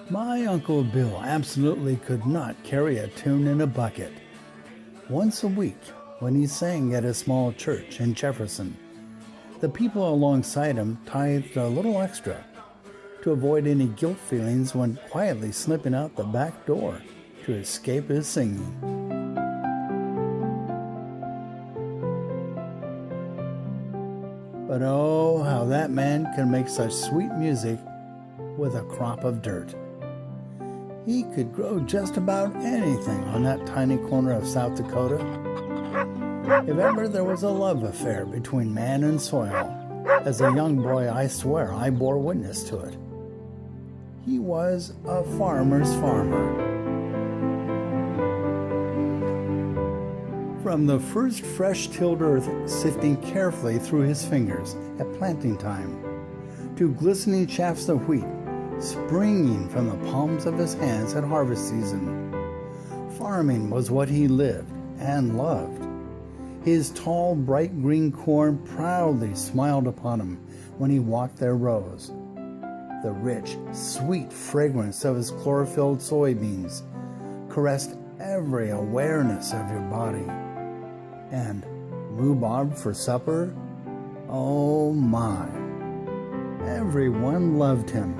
My Uncle Bill absolutely could not carry a tune in a bucket. Once a week, when he sang at a small church in Jefferson, the people alongside him tithed a little extra to avoid any guilt feelings when quietly slipping out the back door to escape his singing. But oh, how that man could make such sweet music with a crop of dirt. He could grow just about anything on that tiny corner of South Dakota. If ever there was a love affair between man and soil, as a young boy I swear I bore witness to it. He was a farmer's farmer. From the first fresh-tilled earth sifting carefully through his fingers at planting time, to glistening shafts of wheat springing from the palms of his hands at harvest season, farming was what he lived and loved. His tall, bright green corn proudly smiled upon him when he walked their rows. The rich, sweet fragrance of his chlorophylled soybeans caressed every awareness of your body. And rhubarb for supper? Oh my! Everyone loved him,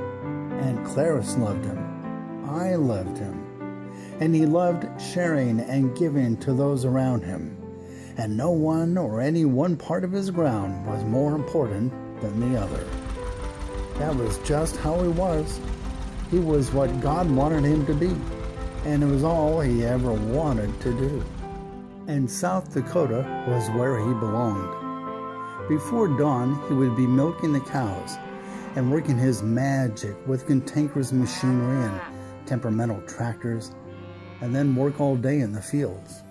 and Clarice loved him. I loved him, and he loved sharing and giving to those around him, and no one or any one part of his ground was more important than the other. That was just how he was. He was what God wanted him to be, and it was all he ever wanted to do. And South Dakota was where he belonged. Before dawn, he would be milking the cows and working his magic with cantankerous machinery and temperamental tractors, and then work all day in the fields.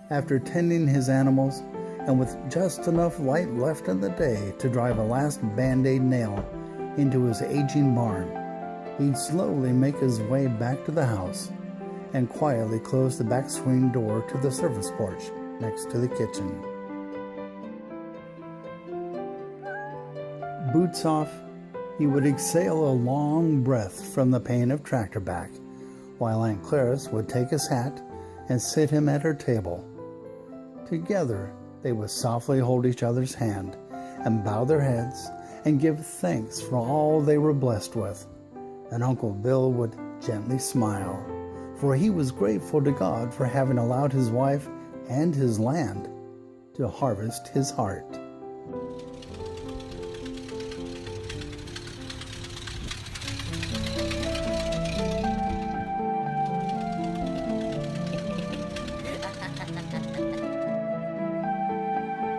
After tending his animals, and with just enough light left in the day to drive a last Band-Aid nail into his aging barn, he'd slowly make his way back to the house and quietly close the back swing door to the service porch next to the kitchen. Boots off, he would exhale a long breath from the pain of tractor back, while Aunt Clarice would take his hat and sit him at her table. Together, they would softly hold each other's hand and bow their heads and give thanks for all they were blessed with. And Uncle Bill would gently smile, for he was grateful to God for having allowed his wife and his land to harvest his heart.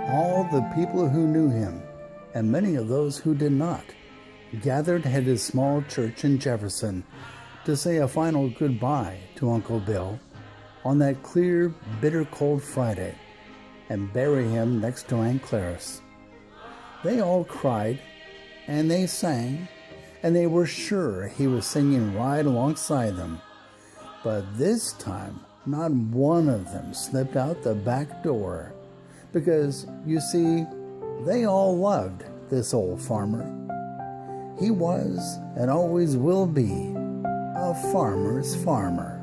All the people who knew him, and many of those who did not, gathered at his small church in Jefferson to say a final goodbye to Uncle Bill on that clear, bitter cold Friday and bury him next to Aunt Clarice. They all cried, and they sang, and they were sure he was singing right alongside them. But this time, not one of them slipped out the back door, because, you see, they all loved this old farmer. He was, and always will be, a farmer's farmer.